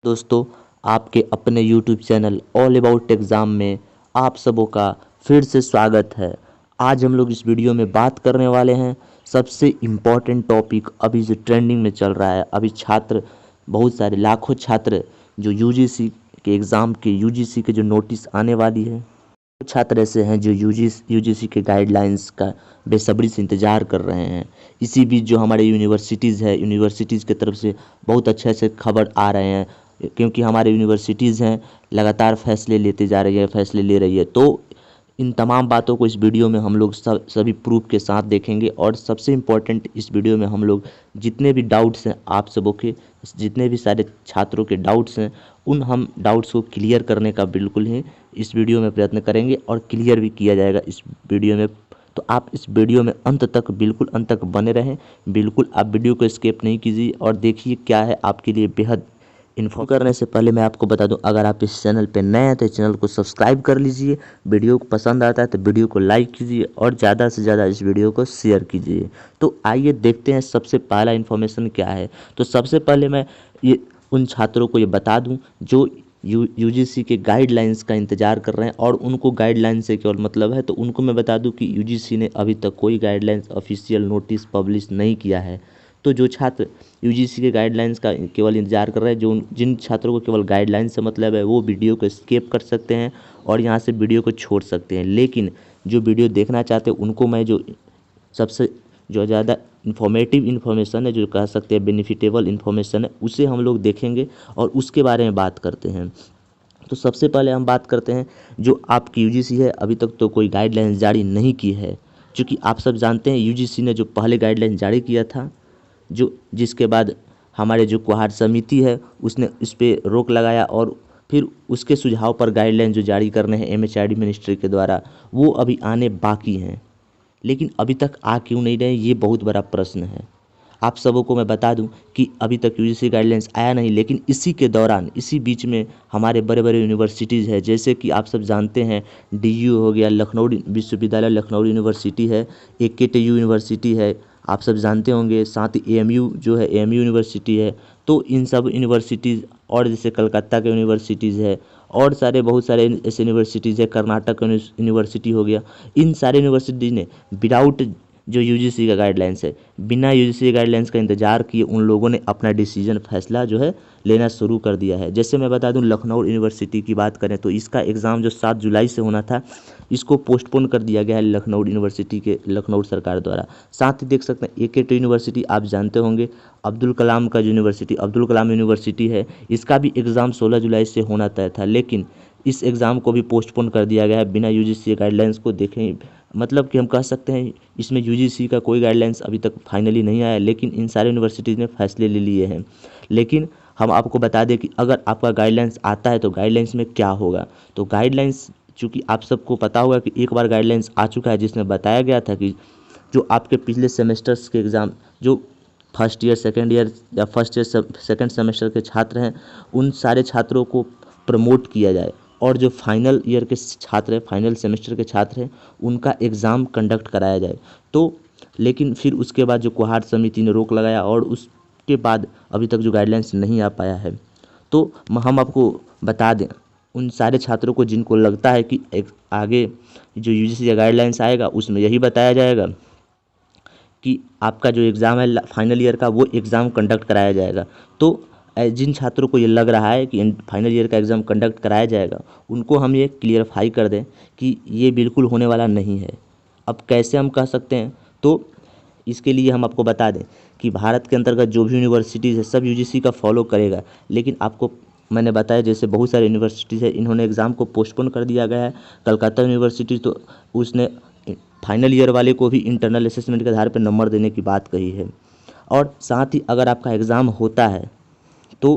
दोस्तों, आपके अपने YouTube channel all about exam में आप सबों का फिर से स्वागत है। आज हम लोग इस वीडियो में बात करने वाले हैं सबसे इम्पॉर्टेंट टॉपिक अभी जो ट्रेंडिंग में चल रहा है। अभी छात्र बहुत सारे लाखों छात्र जो यूजीसी के एग्ज़ाम के यूजीसी के जो नोटिस आने वाली है, कुछ छात्र ऐसे हैं जो यूजीसी के गाइडलाइंस का बेसब्री से इंतज़ार कर रहे हैं। इसी बीच जो हमारे यूनिवर्सिटीज़ की तरफ से बहुत अच्छे अच्छे खबर आ रहे हैं, क्योंकि हमारे यूनिवर्सिटीज़ हैं लगातार फैसले लेते जा रही है, फैसले ले रही है। तो इन तमाम बातों को इस वीडियो में हम लोग सभी प्रूफ के साथ देखेंगे। और सबसे इम्पोर्टेंट, इस वीडियो में हम लोग जितने भी डाउट्स हैं, आप सबों के जितने भी सारे छात्रों के डाउट्स हैं, उन हम डाउट्स को क्लियर करने का बिल्कुल ही इस वीडियो में प्रयत्न करेंगे और क्लियर भी किया जाएगा इस वीडियो में। तो आप इस वीडियो में अंत तक, बिल्कुल अंत तक बने रहें। बिल्कुल आप वीडियो को स्किप नहीं कीजिए और देखिए क्या है आपके लिए बेहद इन्फॉर्म। करने से पहले मैं आपको बता दूं, अगर आप इस चैनल पे नए हैं तो चैनल को सब्सक्राइब कर लीजिए। वीडियो को पसंद आता है तो वीडियो को लाइक कीजिए और ज़्यादा से ज़्यादा इस वीडियो को शेयर कीजिए। तो आइए देखते हैं सबसे पहला इन्फॉर्मेशन क्या है। तो सबसे पहले मैं ये उन छात्रों को ये बता दूं जो यूजीसी के गाइडलाइंस का इंतज़ार कर रहे हैं और उनको गाइडलाइंस से केवल मतलब है, तो उनको मैं बता दूं कि यूजीसी ने अभी तक कोई गाइडलाइंस ऑफिशियल नोटिस पब्लिश नहीं किया है। तो जो छात्र यूजीसी के गाइडलाइंस का केवल इंतजार कर रहे हैं, जो जिन छात्रों को केवल गाइडलाइंस से मतलब है, वो वीडियो को स्किप कर सकते हैं और यहाँ से वीडियो को छोड़ सकते हैं। लेकिन जो वीडियो देखना चाहते हैं उनको मैं सबसे जो ज़्यादा इन्फॉर्मेटिव इन्फॉर्मेशन है, जो कह सकते हैं बेनिफिटेबल इन्फॉर्मेशन है, उसे हम लोग देखेंगे और उसके बारे में बात करते हैं। तो सबसे पहले हम बात करते हैं जो आपकी यूजीसी है, अभी तक तो कोई गाइडलाइंस जारी नहीं की है। क्योंकि आप सब जानते हैं यूजीसी ने जो पहले गाइडलाइन जारी किया था, जिसके बाद हमारे जो कुहार समिति है उसने इस पर रोक लगाया और फिर उसके सुझाव पर गाइडलाइन जो जारी करने हैं एमएचआरडी मिनिस्ट्री के द्वारा, वो अभी आने बाकी हैं। लेकिन अभी तक आ क्यों नहीं रहे, ये बहुत बड़ा प्रश्न है। आप सबों को मैं बता दूं कि अभी तक यूजीसी गाइडलाइंस आया नहीं, लेकिन इसी के दौरान, इसी बीच में हमारे बड़े बड़े यूनिवर्सिटीज़ है, जैसे कि आप सब जानते हैं डीयू हो गया, लखनऊ विश्वविद्यालय लखनऊ यूनिवर्सिटी है, एकेटीयू यूनिवर्सिटी है, आप सब जानते होंगे। साथ ही एएमयू जो है, एएमयू यूनिवर्सिटी है। तो इन सब यूनिवर्सिटीज़ और जैसे कलकत्ता के यूनिवर्सिटीज़ है और सारे बहुत सारे ऐसे यूनिवर्सिटीज़ है, कर्नाटक यूनिवर्सिटी हो गया। इन सारे यूनिवर्सिटी ने विदाउट जो यूजीसी का गाइडलाइंस है, बिना यूजीसी गाइडलाइंस का इंतजार किए उन लोगों ने अपना डिसीजन फैसला जो है लेना शुरू कर दिया है। जैसे मैं बता दूं, लखनऊ यूनिवर्सिटी की बात करें तो इसका एग्ज़ाम जो 7 जुलाई से होना था, इसको पोस्टपोन कर दिया गया है लखनऊ यूनिवर्सिटी के लखनऊ सरकार द्वारा। साथ ही देख सकते हैं एकेटी यूनिवर्सिटी, आप जानते होंगे अब्दुल कलाम का यूनिवर्सिटी, अब्दुल कलाम यूनिवर्सिटी है, इसका भी एग्ज़ाम 16 जुलाई से होना तय था। लेकिन इस एग्ज़ाम को भी पोस्टपोन कर दिया गया है बिना यूजीसी गाइडलाइंस को देखें। मतलब कि हम कह सकते हैं इसमें यूजीसी का कोई गाइडलाइंस अभी तक फाइनली नहीं आया, लेकिन इन सारे यूनिवर्सिटीज़ ने फैसले ले लिए हैं। लेकिन हम आपको बता दें कि अगर आपका गाइडलाइंस आता है तो गाइडलाइंस में क्या होगा। तो गाइडलाइंस, चूँकि आप सबको पता होगा कि एक बार गाइडलाइंस आ चुका है जिसमें बताया गया था कि जो आपके पिछले सेमेस्टर्स के एग्ज़ाम, जो फर्स्ट ईयर सेकेंड ईयर या फर्स्ट ईयर सेकेंड सेमेस्टर के छात्र हैं, उन सारे छात्रों को प्रमोट किया जाए और जो फाइनल ईयर के छात्र हैं, फाइनल सेमेस्टर के छात्र हैं, उनका एग्ज़ाम कंडक्ट कराया जाए। तो लेकिन फिर उसके बाद जो कुहार समिति ने रोक लगाया और उसके बाद अभी तक जो गाइडलाइंस नहीं आ पाया है। तो हम आपको बता दें उन सारे छात्रों को जिनको लगता है कि आगे जो यूजीसी का गाइडलाइंस आएगा उसमें यही बताया जाएगा कि आपका जो एग्ज़ाम है फाइनल ईयर का, वो एग्ज़ाम कंडक्ट कराया जाएगा। तो जिन छात्रों को ये लग रहा है कि फाइनल ईयर का एग्ज़ाम कंडक्ट कराया जाएगा, उनको हम ये क्लियरफाई कर दें कि ये बिल्कुल होने वाला नहीं है। अब कैसे हम कह सकते हैं, तो इसके लिए हम आपको बता दें कि भारत के अंतर्गत जो भी यूनिवर्सिटीज़ है सब यूजीसी का फॉलो करेगा। लेकिन आपको मैंने बताया जैसे बहुत सारे यूनिवर्सिटीज़ है, इन्होंने एग्ज़ाम को पोस्टपोन कर दिया गया है। कलकत्ता यूनिवर्सिटी तो उसने फाइनल ईयर वाले को भी इंटरनल असेसमेंट के आधार पर नंबर देने की बात कही है। और साथ ही अगर आपका एग्ज़ाम होता है तो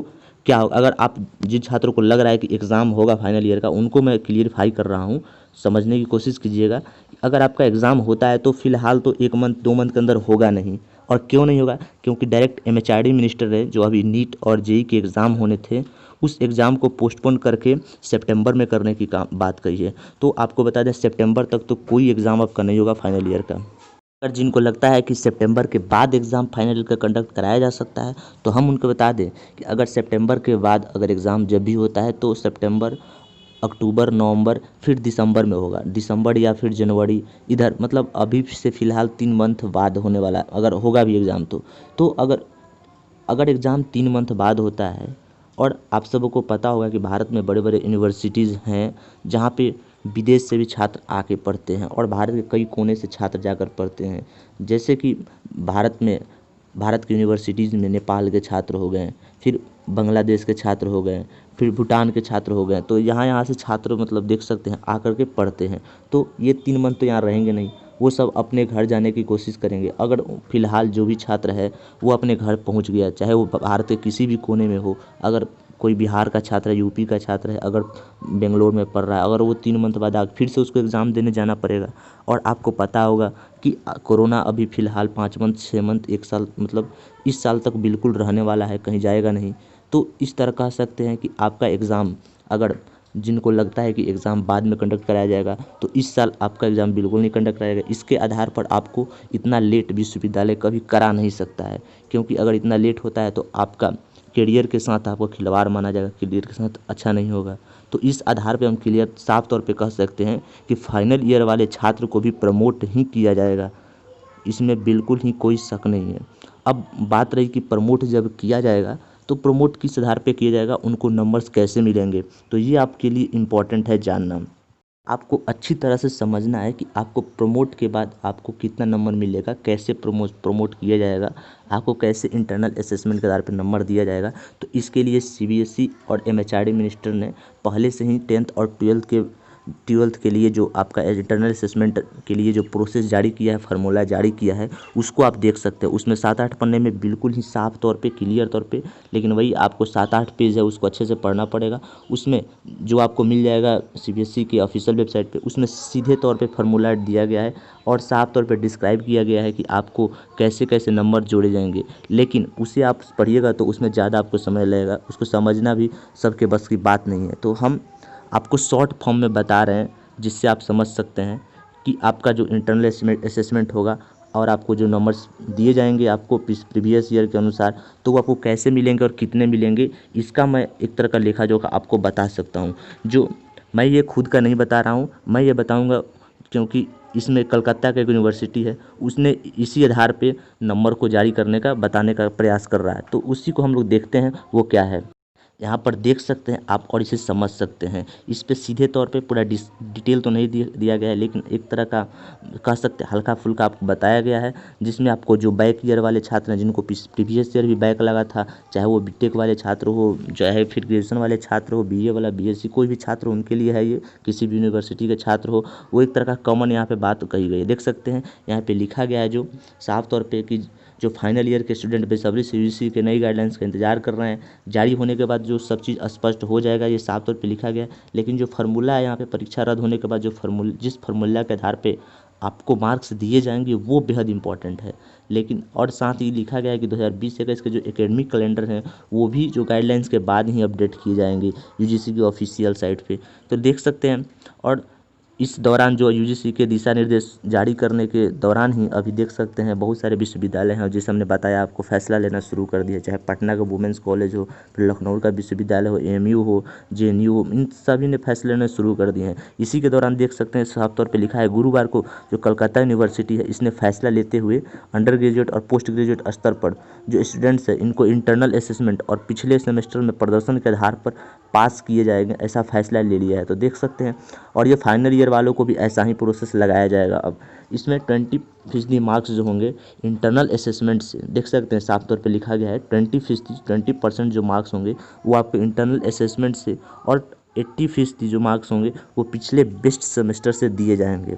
क्या होगा, अगर आप जिन छात्रों को लग रहा है कि एग्ज़ाम होगा फाइनल ईयर का, उनको मैं क्लियरफाई कर रहा हूँ, समझने की कोशिश कीजिएगा। अगर आपका एग्ज़ाम होता है तो फ़िलहाल तो 1 मंथ 2 मंथ के अंदर होगा नहीं। और क्यों नहीं होगा, क्योंकि डायरेक्ट एमएचआरडी मिनिस्टर है, जो अभी नीट और जेईई के एग्ज़ाम होने थे, उस एग्ज़ाम को पोस्टपोन करके सितंबर में करने की बात कही है। तो आपको बता दें सितंबर तक तो कोई एग्ज़ाम आपका नहीं होगा फाइनल ईयर का। अगर जिनको लगता है कि सितंबर के बाद एग्ज़ाम फाइनल का कंडक्ट कराया जा सकता है, तो हम उनको बता दें कि अगर सितंबर के बाद अगर एग्ज़ाम जब भी होता है तो सितंबर, अक्टूबर, नवंबर, फिर दिसंबर में होगा। दिसंबर या फिर जनवरी, इधर मतलब अभी से फ़िलहाल 3 मंथ बाद होने वाला है, अगर होगा भी एग्ज़ाम तो। तो अगर अगर एग्ज़ाम 3 मंथ बाद होता है, और आप सबों को पता होगा कि भारत में बड़े बड़े यूनिवर्सिटीज़ हैं जहाँ पे विदेश से भी छात्र आके पढ़ते हैं और भारत के कई कोने से छात्र जाकर पढ़ते हैं। जैसे कि भारत की यूनिवर्सिटीज़ में नेपाल के छात्र हो गए, फिर बांग्लादेश के छात्र हो गए, फिर भूटान के छात्र हो गए। तो यहाँ से छात्र मतलब देख सकते हैं आकर के पढ़ते हैं। तो ये 3 मंथ तो यहाँ रहेंगे नहीं, वो सब अपने घर जाने की कोशिश करेंगे। अगर फ़िलहाल जो भी छात्र है वो अपने घर पहुंच गया, चाहे वो भारत के किसी भी कोने में हो, अगर कोई बिहार का छात्र है, यूपी का छात्र है, अगर बेंगलोर में पढ़ रहा है, अगर वो 3 मंथ बाद फिर से उसको एग्ज़ाम देने जाना पड़ेगा। और आपको पता होगा कि कोरोना अभी फ़िलहाल 5 मंथ, 6 मंथ, 1 साल मतलब इस साल तक बिल्कुल रहने वाला है, कहीं जाएगा नहीं। तो इस तरह कह सकते हैं कि आपका एग्ज़ाम, अगर जिनको लगता है कि एग्ज़ाम बाद में कंडक्ट कराया जाएगा, तो इस साल आपका एग्ज़ाम बिल्कुल नहीं कंडक्ट कराया जाएगा। इसके आधार पर आपको इतना लेट विश्वविद्यालय कभी करा नहीं सकता है, क्योंकि अगर इतना लेट होता है तो आपका करियर के साथ आपको खिलवाड़ माना जाएगा, करियर के साथ अच्छा नहीं होगा। तो इस आधार पे हम क्लियर साफ तौर पे कह सकते हैं कि फाइनल ईयर वाले छात्र को भी प्रमोट ही किया जाएगा, इसमें बिल्कुल ही कोई शक नहीं है। अब बात रही कि प्रमोट जब किया जाएगा तो प्रमोट किस आधार पे किया जाएगा, उनको नंबर्स कैसे मिलेंगे, तो ये आपके लिए इम्पॉर्टेंट है जानना। आपको अच्छी तरह से समझना है कि आपको प्रमोट के बाद आपको कितना नंबर मिलेगा, कैसे प्रमोट किया जाएगा, आपको कैसे इंटरनल असेसमेंट के आधार पर नंबर दिया जाएगा। तो इसके लिए सीबीएसई और एमएचआरडी मिनिस्टर ने पहले से ही 10th और 12th के लिए जो आपका इंटरनल असेसमेंट के लिए जो प्रोसेस जारी किया है, फार्मूला जारी किया है, उसको आप देख सकते हैं। उसमें 7-8 पन्ने में बिल्कुल ही साफ तौर पे, क्लियर तौर पे, लेकिन वही आपको 7-8 पेज है, उसको अच्छे से पढ़ना पड़ेगा। उसमें जो आपको मिल जाएगा सीबीएसई के ऑफिशियल वेबसाइट पे, उसमें सीधे तौर पे फार्मूला दिया गया है और साफ तौर पे डिस्क्राइब किया गया है कि आपको कैसे कैसे नंबर जोड़े जाएंगे। लेकिन उसे आप पढ़िएगा तो उसमें ज़्यादा आपको समय लगेगा, उसको समझना भी सबके बस की बात नहीं है। तो हम आपको शॉर्ट फॉर्म में बता रहे हैं जिससे आप समझ सकते हैं कि आपका जो इंटरनल असेसमेंट होगा और आपको जो नंबर्स दिए जाएंगे आपको प्रीवियस ईयर के अनुसार, तो वो आपको कैसे मिलेंगे और कितने मिलेंगे, इसका मैं एक तरह का लेखा जोखा आपको बता सकता हूँ। जो मैं ये खुद का नहीं बता रहा हूँ, मैं ये बताऊँगा क्योंकि इसमें कलकत्ता का एक यूनिवर्सिटी है, उसने इसी आधार पे नंबर को जारी करने का बताने का प्रयास कर रहा है। तो उसी को हम लोग देखते हैं वो क्या है, यहाँ पर देख सकते हैं आप और इसे समझ सकते हैं। इस पे सीधे तौर पे पूरा डिटेल तो नहीं दिया गया है, लेकिन एक तरह का कह सकते हैं हल्का फुल्का आपको बताया गया है, जिसमें आपको जो बैक ईयर वाले छात्र हैं, जिनको प्रीवियस ईयर भी बैक लगा था, चाहे वो बीटेक वाले छात्र हो, चाहे फिर ग्रेजुएशन वाले छात्र हो, बीए वाला, बीएससी, कोई भी छात्र हो उनके लिए है ये, किसी भी यूनिवर्सिटी के छात्र हो, वो एक तरह का कॉमन यहाँ पे बात कही गई है। देख सकते हैं यहाँ पे लिखा गया है जो साफ तौर पे कि जो फाइनल ईयर के स्टूडेंट बेसब्री से यूजीसी के नई गाइडलाइंस का इंतजार कर रहे हैं, जारी होने के बाद जो सब चीज़ स्पष्ट हो जाएगा, ये साफ तौर पे लिखा गया है। लेकिन जो फार्मूला है यहाँ पे, परीक्षा रद्द होने के बाद जो जिस फार्मूला के आधार पे आपको मार्क्स दिए जाएंगे वो बेहद इंपॉर्टेंट है। लेकिन और साथ ही लिखा गया है कि 2020-21 के जो एकेडमिक कैलेंडर हैं वो भी जो गाइडलाइंस के बाद ही अपडेट किए जाएंगे यूजीसी की ऑफिशियल साइट पे, तो देख सकते हैं। और इस दौरान जो यूजीसी के दिशा निर्देश जारी करने के दौरान ही अभी देख सकते हैं बहुत सारे विश्वविद्यालय हैं, जैसे हमने बताया आपको, फैसला लेना शुरू कर दिया, चाहे पटना का वुमेंस कॉलेज हो, फिर लखनऊ का विश्वविद्यालय हो, एएमयू हो, जेएनयू हो, इन सभी ने फैसले लेना शुरू कर दिए हैं। इसी के दौरान देख सकते हैं साफ तौर पर लिखा है गुरुवार को जो कलकत्ता यूनिवर्सिटी है, इसने फैसला लेते हुए अंडर ग्रेजुएट और पोस्ट ग्रेजुएट स्तर पर जो स्टूडेंट्स हैं इनको इंटरनल असेसमेंट और पिछले सेमेस्टर में प्रदर्शन के आधार पर पास किए जाएंगे, ऐसा फैसला ले लिया है। तो देख सकते हैं, और ये फाइनल ईयर वालों को भी ऐसा ही प्रोसेस लगाया जाएगा। अब इसमें 20% मार्क्स जो होंगे इंटरनल असेसमेंट से, देख सकते हैं साफ तौर पे लिखा गया है 20% जो मार्क्स होंगे वो आपको इंटरनल असेसमेंट से, और 80% जो मार्क्स होंगे वो पिछले बेस्ट सेमेस्टर से दिए जाएंगे।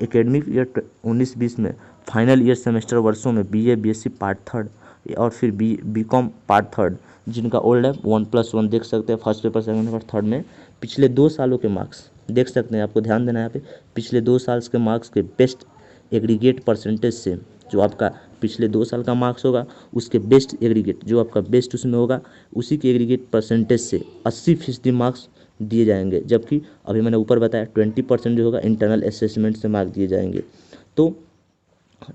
एकेडमिक ईयर 19-20 में फाइनल ईयर सेमेस्टर वर्षों में बीए बीएससी पार्ट थर्ड और फिर बीकॉम पार्ट थर्ड, जिनका ओल्ड है 1+1, देख सकते हैं first paper, second paper, third में पिछले 2 सालों के मार्क्स देख सकते हैं। आपको ध्यान देना है यहाँ पे, पिछले 2 साल के मार्क्स के बेस्ट एग्रीगेट परसेंटेज से, जो आपका पिछले 2 साल का मार्क्स होगा उसके बेस्ट एग्रीगेट जो आपका बेस्ट उसमें होगा, उसी के एग्रीगेट परसेंटेज से 80% मार्क्स दिए जाएंगे। जबकि अभी मैंने ऊपर बताया 20% जो होगा इंटरनल असेसमेंट से मार्क्स दिए जाएंगे। तो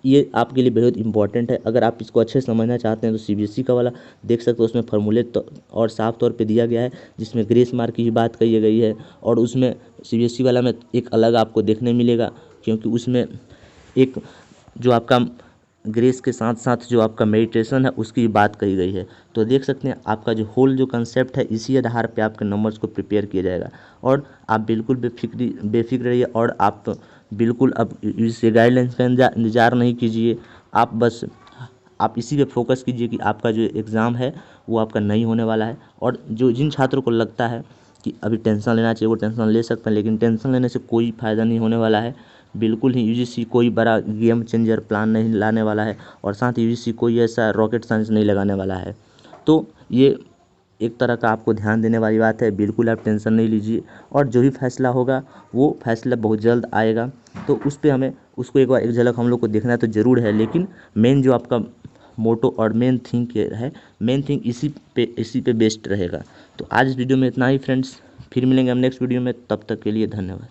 ये आपके लिए बहुत इंपॉर्टेंट है। अगर आप इसको अच्छे से समझना चाहते हैं तो सीबीएसई का वाला देख सकते हो, उसमें फार्मूले तो और साफ तौर पे दिया गया है, जिसमें ग्रेस मार्क की भी बात कही गई है। और उसमें सीबीएसई वाला में एक अलग आपको देखने मिलेगा, क्योंकि उसमें एक जो आपका ग्रेस के साथ साथ जो आपका मेडिटेशन है उसकी भी बात कही गई है। तो देख सकते हैं आपका जो होल जो कंसेप्ट है, इसी आधार पे आपके नंबर्स को प्रिपेयर किया जाएगा। और आप बिल्कुल बेफिक्र रहिए, और आप बिल्कुल अब इस गाइडलाइंस का इंतज़ार नहीं कीजिए। आप इसी पे फोकस कीजिए कि आपका जो एग्ज़ाम है वो आपका नहीं होने वाला है। और जिन छात्रों को लगता है कि अभी टेंशन लेना चाहिए वो टेंशन ले सकते हैं, लेकिन टेंशन लेने से कोई फ़ायदा नहीं होने वाला है। बिल्कुल ही यूजीसी कोई बड़ा गेम चेंजर प्लान नहीं लाने वाला है, और साथ ही यूजीसी कोई ऐसा रॉकेट साइंस नहीं लगाने वाला है। तो ये एक तरह का आपको ध्यान देने वाली बात है। बिल्कुल आप टेंशन नहीं लीजिए, और जो भी फैसला होगा वो फैसला बहुत जल्द आएगा। तो उस पर हमें उसको एक बार एक झलक हम लोग को देखना तो ज़रूर है, लेकिन मेन जो आपका मोटो और मेन थिंग है, मेन थिंग इसी पे बेस्ड रहेगा। तो आज इस वीडियो में इतना ही फ्रेंड्स, फिर मिलेंगे हम नेक्स्ट वीडियो में, तब तक के लिए धन्यवाद।